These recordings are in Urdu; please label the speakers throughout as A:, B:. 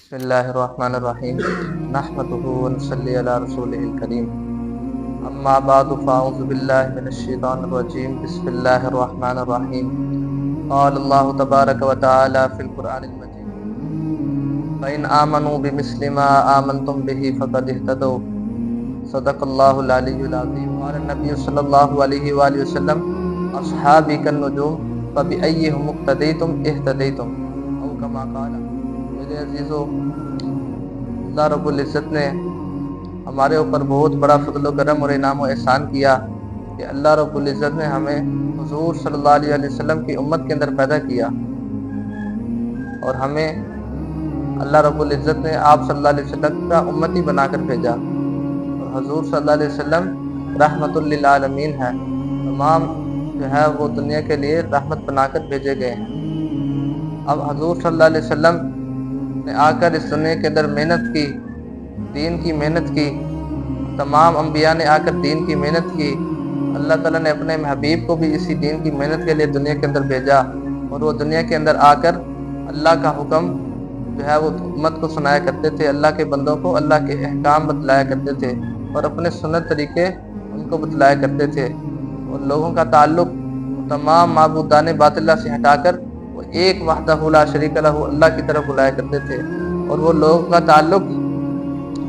A: بسم اللہ الرحمن الرحیم نحمده ونصلی علی رسولہ الکریم اما بعد فاعوذ باللہ من الشیطان الرجیم بسم اللہ الرحمن الرحیم قال اللہ تبارک وتعالی فی القرآن المجید فإن آمنوا بمثل ما آمنتم به فقد اهتدوا صدق اللہ العلی العظیم قال النبی صلی اللہ علیہ وآلہ وسلم اصحابی کالنجوم فبأیہم اقتدیتم اہتدیتم او کما قال۔ میرے عزیزو، اللہ رب العزت نے ہمارے اوپر بہت بڑا فضل و کرم اور انعام و احسان کیا کہ اللہ رب العزت نے ہمیں حضور صلی اللہ علیہ وسلم کی امت کے اندر پیدا کیا، اور ہمیں اللہ رب العزت نے آپ صلی اللہ علیہ وسلم کا امتی بنا کر بھیجا، اور حضور صلی اللہ علیہ وسلم رحمت للعالمین ہے، تمام جو ہے وہ دنیا کے لیے رحمت بنا کر بھیجے گئے ہیں۔ اب حضور صلی اللہ علیہ وسلم نے آ کر اس دنیا کے اندر محنت کی، دین کی محنت کی، تمام انبیاء نے آ کر دین کی محنت کی۔ اللہ تعالیٰ نے اپنے حبیب کو بھی اسی دین کی محنت کے لیے دنیا کے اندر بھیجا، اور وہ دنیا کے اندر آ کر اللہ کا حکم جو ہے وہ امت کو سنایا کرتے تھے، اللہ کے بندوں کو اللہ کے احکام بتلایا کرتے تھے، اور اپنے سنت طریقے ان کو بتلایا کرتے تھے، اور لوگوں کا تعلق تمام معبودان باطلہ سے ہٹا کر وہ ایک وحدہ لا شریک لہ اللہ کی طرف بلایا کرتے تھے، اور وہ لوگوں کا تعلق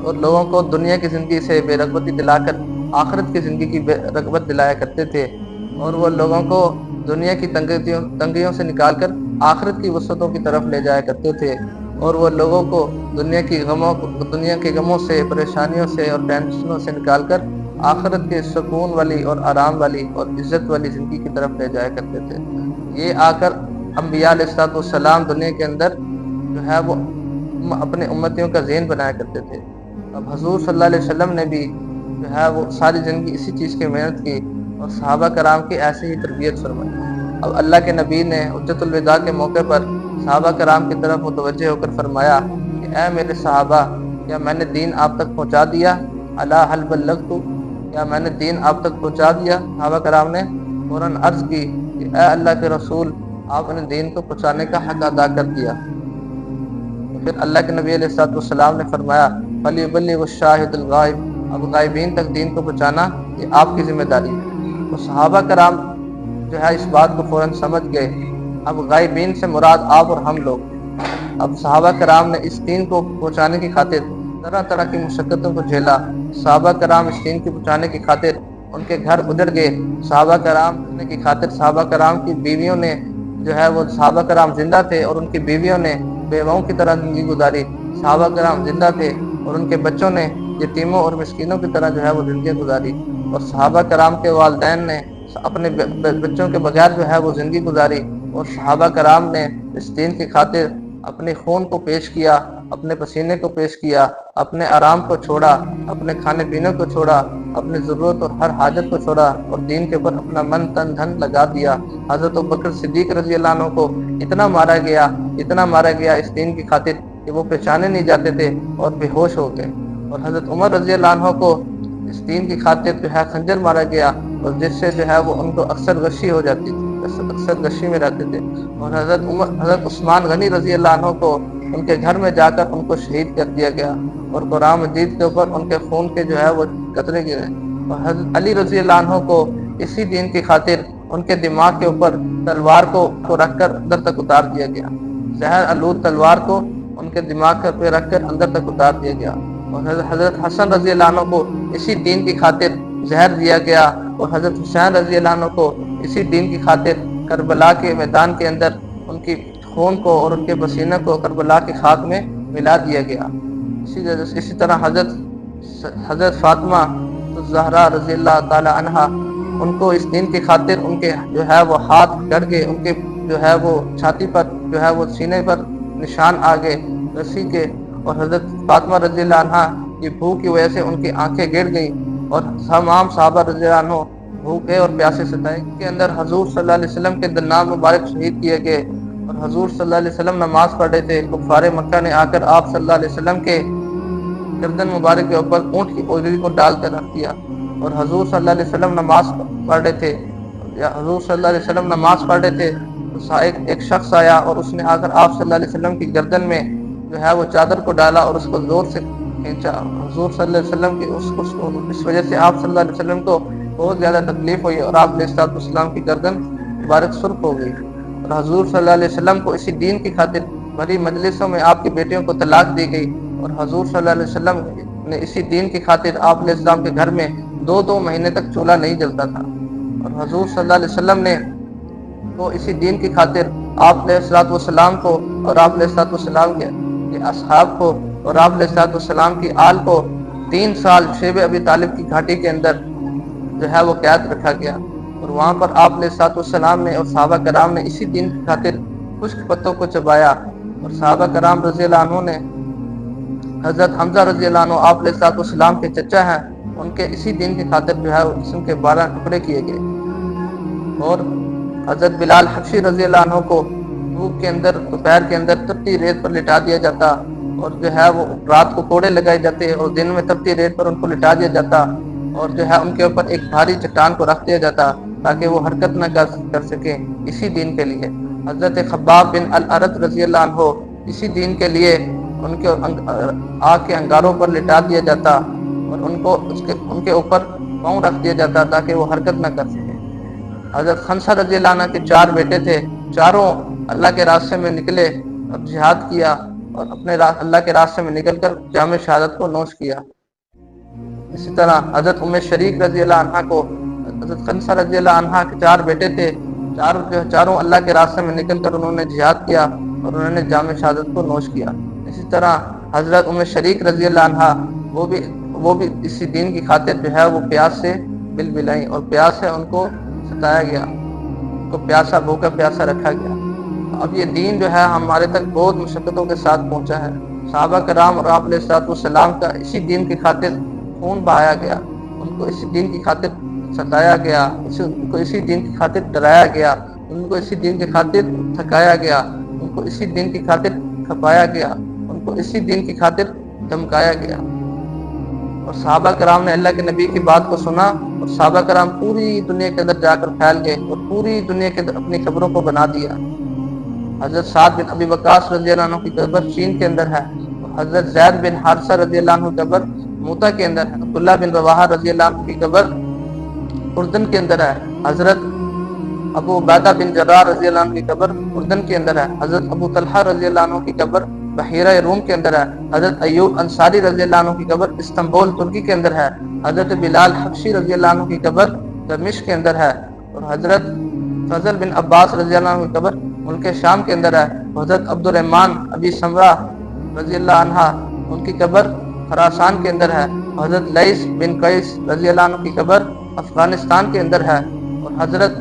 A: اور لوگوں کو دنیا کی زندگی سے بے رغبتی دلا کر آخرت کی زندگی کی بے رغبت دلایا کرتے تھے، اور وہ لوگوں کو دنیا کی تنگیوں سے نکال کر آخرت کی وسعتوں کی طرف لے جایا کرتے تھے، اور وہ لوگوں کو دنیا کے غموں سے، پریشانیوں سے اور ٹینشنوں سے نکال کر آخرت کے سکون والی اور آرام والی اور عزت والی زندگی کی طرف لے جایا کرتے تھے۔ یہ آ کر انبیاء علیہ السلام دنیا کے اندر جو ہے وہ اپنے امتیوں کا ذہن بنایا کرتے تھے۔ اب حضور صلی اللہ علیہ وسلم نے بھی جو ہے وہ ساری زندگی اسی چیز کی محنت کی، اور صحابہ کرام کی ایسے ہی تربیت فرمائی۔ اب اللہ کے نبی نے حجۃ الوداع کے موقع پر صحابہ کرام کی طرف متوجہ ہو کر فرمایا کہ اے میرے صحابہ، کیا میں نے دین آپ تک پہنچا دیا؟ الا هل بلغت؟ کیا میں نے دین آپ تک پہنچا دیا؟ صحابہ کرام نے فوراً عرض کی کہ اے اللہ کے رسول، آپ نے دین کو پہنچانے کا حق ادا کر دیا۔ پھر اللہ کے نبی علیہ السلام نے فرمایا فَلْيُبَلِّغِ الشَّاهِدُ الْغَائِبَ، اب غائبین تک دین کو پہنچانا یہ آپ کی ذمہ داری ہے۔ تو صحابہ کرام جو ہے اس بات کو فوراً سمجھ گئے۔ اب غائبین سے مراد آپ اور ہم لوگ۔ اب صحابہ کرام نے اس دین کو پہنچانے کی خاطر طرح طرح کی مشقتوں کو جھیلا۔ صحابہ کرام اس دین کو پہنچانے کی خاطر ان کے گھر اجڑ گئے، صحابہ کرام کی خاطر صحابہ کرام کی بیویوں نے جو ہے وہ صحابہ کرام زندہ تھے اور ان کی بیویوں نے بیواؤں کی طرح زندگی گزاری، صحابہ کرام زندہ تھے اور ان کے بچوں نے یتیموں اور مسکینوں کی طرح جو ہے وہ زندگی گزاری، اور صحابہ کرام کے والدین نے اپنے بچوں کے بغیر جو ہے وہ زندگی گزاری، اور صحابہ کرام نے اس دین کی خاطر اپنے خون کو پیش کیا، اپنے پسینے کو پیش کیا، اپنے آرام کو چھوڑا، اپنے کھانے پینے کو چھوڑا، اپنی ضرورت اور ہر حاجت کو چھوڑا، اور دین کے اوپر اپنا من تن دھن لگا دیا۔ حضرت ابوبکر صدیق رضی اللہ عنہ کو اتنا مارا گیا اس دین کی خاطر کہ وہ پہچانے نہیں جاتے تھے اور بے ہوش ہو گئے، اور حضرت عمر رضی اللہ عنہ کو اس دین کی خاطر جو ہے خنجر مارا گیا، اور جس سے جو ہے وہ ان کو اکثر غشی ہو جاتی تھی، اکثر غشی میں رہتے تھے، اور حضرت عثمان غنی رضی اللہ عنہ کو ان کے گھر میں جا کر ان کو شہید کر دیا گیا، اور قرآن مجید کے اوپر ان کے خون کے جو ہے وہ قطرے گرے، اور حضرت علی رضی اللہ عنہ کو اسی دین کی خاطر ان کے دماغ کے اوپر تلوار کو رکھ کر اندر تک اتار دیا گیا، زہر آلود تلوار کو ان کے دماغ پہ رکھ کر اندر تک اتار دیا گیا، اور حضرت حسن رضی اللہ عنہ کو اسی دین کی خاطر زہر دیا گیا، اور حضرت حسین رضی اللہ عنہ کو اسی دین کی خاطر کربلا کے میدان کے اندر ان کی خون کو اور ان کے پسینے کو کربلا کی خاک میں ملا دیا گیا۔ اسی طرح حضرت فاطمہ الزہرا رضی اللہ تعالی عنہا، ان کو اس دین کی خاطر ان کے جو ہے وہ ہاتھ کٹ گئے، ان کے جو ہے وہ چھاتی پر جو ہے وہ سینے پر نشان آ گئے رسی کے، اور حضرت فاطمہ رضی اللہ عنہا کی بھوک کی وجہ سے ان کی آنکھیں گر گئیں، اور تمام صحابہ رضی اللہ عنہ بھوکے اور پیاسے ستائے کے اندر حضور صلی اللہ علیہ وسلم کے دنام مبارک شہید کیے گئے، اور حضور صلی اللہ علیہ وسلم نماز پڑھ رہے تھے، کفار مکہ نے آ کر آپ صلی اللہ علیہ وسلم کے گردن مبارک کے اوپر اونٹ کی پگڑی کو ڈال کر رکھ دیا، اور حضور صلی اللہ علیہ وسلم نماز پڑھ رہے تھے تو ایک شخص آیا اور اس نے آ کر آپ صلی اللہ علیہ وسلم کی گردن میں جو ہے وہ چادر کو ڈالا اور اس کو زور سے کھینچا. حضور صلی اللہ علیہ وسلم کی اس وجہ سے آپ صلی اللہ علیہ وسلم کو بہت زیادہ تکلیف ہوئی اور آپ علیہ السلام کی گردن مبارک سرخ ہو گئی. اور حضور صلی اللہ علیہ وسلم کو اسی دین کی خاطر بڑی مجلسوں میں آپ کی بیٹیوں کو طلاق دی گئی. اور حضور صلی اللہ علیہ وسلم نے اسی دین کی خاطر آپ علیہ السلام کے گھر میں 2 مہینے تک چولہا نہیں جلتا تھا. اور حضور صلی اللہ علیہ وسلم نے تو اسی دین کی خاطر آپ علیہ السلام کو اور آپ علیہ السلام کے اصحاب کو اور آپ علیہ السلام کی آل کو 3 سال شیب ابی طالب کی گھاٹی کے اندر جو ہے وہ قید رکھا گیا. اور وہاں پر آپ علیہ السلام نے اور صحابہ کرام نے اسی دین کی خاطر خشک پتوں کو چبایا. اور صحابہ کرام رضی اللہ عنہ نے حضرت حمزہ رضی اللہ عنہ آپ علیہ السلام کے چچا ہیں, ان کے اسی دین کی خاطر جو ہے جسم کے 12 ٹکڑے کیے گئے. اور حضرت بلال حبشی رضی اللہ عنہ کو دھوپ کے اندر دوپہر کے اندر تپتی ریت پر لٹا دیا جاتا, اور جو ہے وہ رات کو کوڑے لگائے جاتے اور دن میں تپتی ریت پر ان کو لٹا دیا جاتا, اور جو ہے ان کے اوپر ایک بھاری چٹان کو رکھ دیا جاتا تاکہ وہ حرکت نہ کر سکیں اسی دین کے لیے. حضرت خباب بن الارت رضی اللہ عنہ اسی دین کے لیے ان کے آگ کے انگاروں پر لٹا دیا جاتا اور ان کے اوپر پاؤں رکھ دیا جاتا تاکہ وہ حرکت نہ کر سکیں. حضرت خنسہ رضی اللہ عنہ کے 4 بیٹے تھے, چاروں اللہ کے راستے میں نکلے اور جہاد کیا اور اپنے اللہ کے راستے میں نکل کر جام شہادت کو نوش کیا. اسی طرح حضرت ام شریک رضی اللہ عنہ کو حضرت خنسہ رضی اللہ عنہ کے 4 بیٹے تھے, چاروں اللہ کے راستے میں نکل کر انہوں نے جہاد کیا اور انہوں نے جام شہادت کو نوش کیا. اسی طرح حضرت ام شریک رضی اللہ عنہ وہ بھی اسی دین کی خاطر جو ہے وہ پیاس سے بلبلائیں اور پیاس سے ان کو ستایا گیا, ان کو پیاسا بھوکا پیاسا رکھا گیا. اب یہ دین جو ہے ہمارے تک بہت مشقتوں کے ساتھ پہنچا ہے. صحابہ کرام اور آپ علیہ السلام کا اسی دین کی خاطر خون بہایا گیا, ان کو اسی دین کی خاطر ستایا گیا, ان کو اسی دین کی خاطر ڈرایا گیا, ان کو اسی دین کی خاطر تھکایا گیا, ان کو اسی دین کی خاطر کھپایا گیا, ان کو اسی دین کی خاطر دھمکایا گیا. اور صحابہ کرام نے اللہ کے نبی کی بات کو سنا اور صحابہ کرام پوری دنیا کے اندر جا کر پھیل گئے اور پوری دنیا کے اندر اپنی قبروں کو بنا دیا. حضرت سعد بن ابی وقاص رضی اللہ عنہ کی قبر چین کے اندر ہے, حضرت زید بن حارثہ رضی اللہ عنہ کی قبر موتا کے اندر ہے, عبداللہ بن رواحہ رضی اللہ عنہ کی قبر اردن کے اندر ہے, حضرت ابو عبیدہ بن جراح رضی اللہ عنہ کی قبر اردن کے اندر ہے, حضرت ابو طلحہ رضی اللہ عنہ کی قبر بحیرہ روم کے اندر ہے, حضرت ایوب انصاری رضی اللہ عنہ کی قبر استنبول ترکی کے اندر ہے, حضرت بلال حبشی رضی اللہ عنہ کی قبر دمشق کے اندر ہے, اور حضرت فضل بن عباس رضی اللہ عنہ کی قبر ملک شام کے اندر ہے, حضرت عبد الرحمن ابی سمرہ رضی اللہ عنہ ان کی قبر خراسان کے اندر ہے, حضرت لیث بن قیس رضی اللہ عنہ کی قبر افغانستان کے اندر ہے, اور حضرت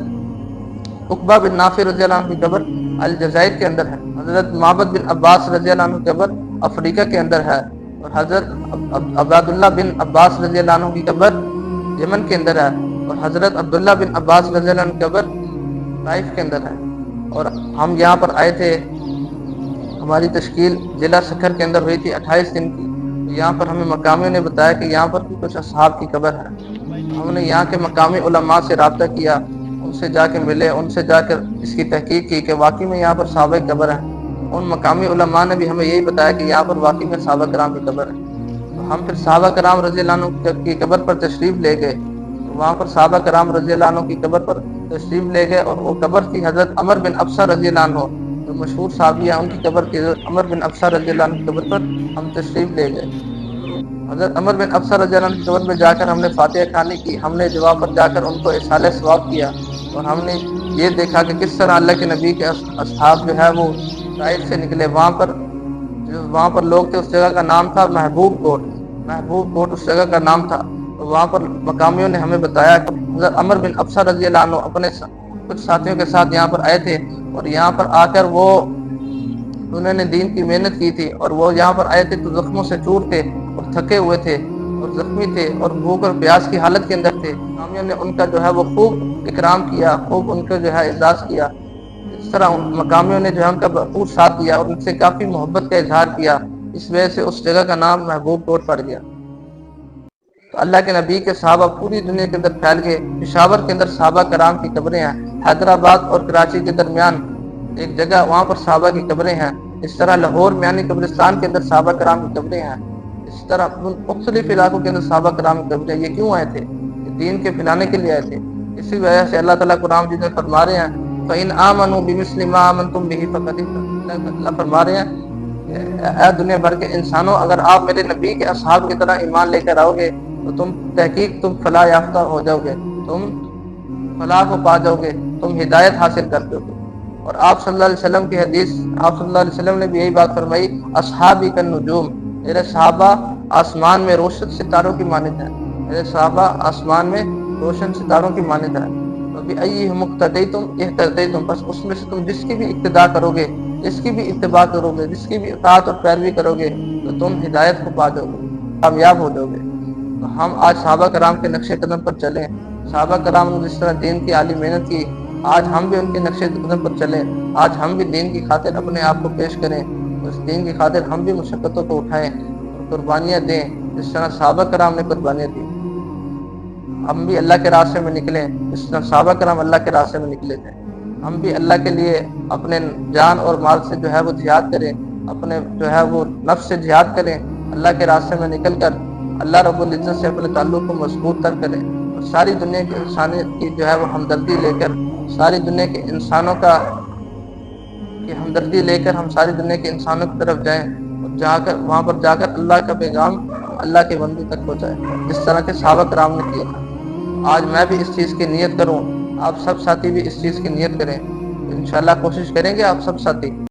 A: عقبہ بن نافع رضی اللہ عنہ کی قبر الجزائر کے اندر ہے, حضرت معبد بن عباس رضی اللہ عنہ کی قبر افریقہ کے اندر ہے, اور حضرت عبداللہ بن عباس رضی اللہ عنہ کی قبر یمن کے اندر ہے, اور حضرت عبداللہ بن عباس رضی اللہ عنہ کی قبر طائف کے اندر ہے. اور ہم یہاں پر آئے تھے, ہماری تشکیل ضلع سکھر کے اندر ہوئی تھی 28 دن کی. یہاں پر ہمیں مقامیوں نے بتایا کہ یہاں پر بھی کچھ اصحاب کی قبر ہے. ہم نے یہاں کے مقامی علماء سے رابطہ کیا, ان سے جا کے ملے, ان سے جا کر اس کی تحقیق کی کہ واقعی میں یہاں پر صحابہ کی قبر ہے. ان مقامی علماء نے بھی ہمیں یہی بتایا کہ یہاں پر واقعی میں صحابہ کرام کی قبر ہے. تو ہم پھر صحابہ کرام رضی اللہ عنہ کی قبر پر تشریف لے گئے. وہاں پر صحابہ کرام رضی اللہ عنہ کی قبر پر تشریف لے گئے, اور وہ قبر تھی حضرت عمر بن ابسہ رضی اللہ عنہ, جو مشہور صحابی ہیں, ان کی قبر تھی. حضرت عمر بن ابسہ رضی اللہ عنہ کی قبر پر ہم تشریف لے گئے. حضرت عمر بن ابسہ رضی اللہ عنہ کی قبر پہ جا کر ہم نے فاتحہ خوانی کی, ہم نے جواب پر جا کر ان کو اصالہ ثواب کیا, اور ہم نے یہ دیکھا کہ کس طرح اللہ کے نبی کے اصحاب جو ہے وہ طائف سے نکلے. وہاں پر لوگ تھے, اس جگہ کا نام تھا محبوب کوٹ اس جگہ کا نام تھا. وہاں پر مقامیوں نے ہمیں بتایا کہ حضرت عمر بن ابسہ رضی اللہ عنہ اپنے کچھ ساتھیوں کے ساتھ یہاں پر آئے تھے, اور یہاں پر آ کر انہوں نے دین کی محنت کی تھی, اور وہ یہاں پر آئے تھے تو زخموں سے چور تھے اور تھکے ہوئے تھے اور زخمی تھے اور بھوک اور پیاس کی حالت کے اندر تھے. مقامیوں نے ان کا جو ہے وہ خوب اکرام کیا, خوب ان کا جو ہے اعزاز کیا. اس طرح مقامیوں نے جو ہے ان کا بھرپور ساتھ دیا اور ان سے کافی محبت کا اظہار کیا. اس وجہ سے اس جگہ کا نام محبوب کوٹ پڑ گیا. تو اللہ کے نبی کے صحابہ پوری دنیا کے اندر پھیل گئے. پشاور کے اندر صحابہ کرام کی قبریں ہیں, حیدرآباد اور کراچی کے درمیان ایک جگہ وہاں پر صحابہ کی قبریں ہیں. اس طرح لاہور میں یعنی قبرستان کے اندر صحابہ کرام کی قبریں ہیں، اس طرح مختلف علاقوں کے اندر صحابہ کرام کی قبریں. یہ کیوں آئے تھے؟ دین کے پھیلانے کے لیے آئے تھے. اسی وجہ سے اللہ تعالیٰ قرآن مجید میں فرما رہے ہیں فَإِنْ آمَنُوا بِمِثْلِ مَا آمَنْتُمْ بِهِ فَقَدِ اهْتَدَوْا. اللہ فرما رہے ہیں اے دنیا بھر کے انسانوں، اگر آپ میرے نبی کے اصحاب کی طرح ایمان لے کر آؤ گے تو تم تحقیق تم فلاح یافتہ ہو جاؤ گے، تم فلاح کو پا جاؤ گے، تم ہدایت حاصل کر دو گے. اور آپ صلی اللہ علیہ وسلم کی حدیث، آپ صلی اللہ علیہ وسلم نے بھی یہی بات فرمائی اصحابی کالنجوم، میرے صحابہ آسمان میں روشن ستاروں کی مانند ہیں، میرے صحابہ آسمان میں روشن ستاروں کی مانند ہیں. فَبِأَيِّهِمْ اقْتَدَيْتُمْ اهْتَدَيْتُمْ، بس اس میں سے تم جس کی بھی اقتداء کرو گے، جس کی بھی اتباع کرو گے، جس کی بھی اطاعت اور پیروی کرو گے تو تم ہدایت کو پا جاؤ گے، کامیاب ہو جاؤ گے. تو ہم آج صحابہ کرام کے نقش قدم پر چلیں. صحابہ کرام نے جس طرح دین کی عالی محنت کی، آج ہم بھی ان کے نقش قدم پر چلیں. آج ہم بھی دین کی خاطر اپنے آپ کو پیش کریں، اس دین کی خاطر ہم بھی مشقتوں کو اٹھائیں اور قربانیاں دیں جس طرح صحابہ کرام نے قربانیاں دی. ہم بھی اللہ کے راستے میں نکلیں جس طرح صحابہ کرام اللہ کے راستے میں نکلے تھے. ہم بھی اللہ کے لیے اپنے جان اور مال سے جو ہے وہ جہاد کریں، اپنے جو ہے وہ نفس سے جہاد کریں، اللہ کے راستے میں نکل کر اللہ رب العزت سے اپنے تعلق کو مضبوط تر کریں اور ساری دنیا کے انسانیت کی جو ہے وہ ہمدردی لے کر، ساری دنیا کے انسانوں کی ہمدردی لے کر ہم ساری دنیا کے انسانوں کی طرف جائیں اور وہاں پر جا کر اللہ کا پیغام اللہ کے بندوں تک پہنچائیں جس طرح کے صحابہ کرام نے کیا. آج میں بھی اس چیز کی نیت کروں، آپ سب ساتھی بھی اس چیز کی نیت کریں. انشاءاللہ کوشش کریں گے آپ سب ساتھی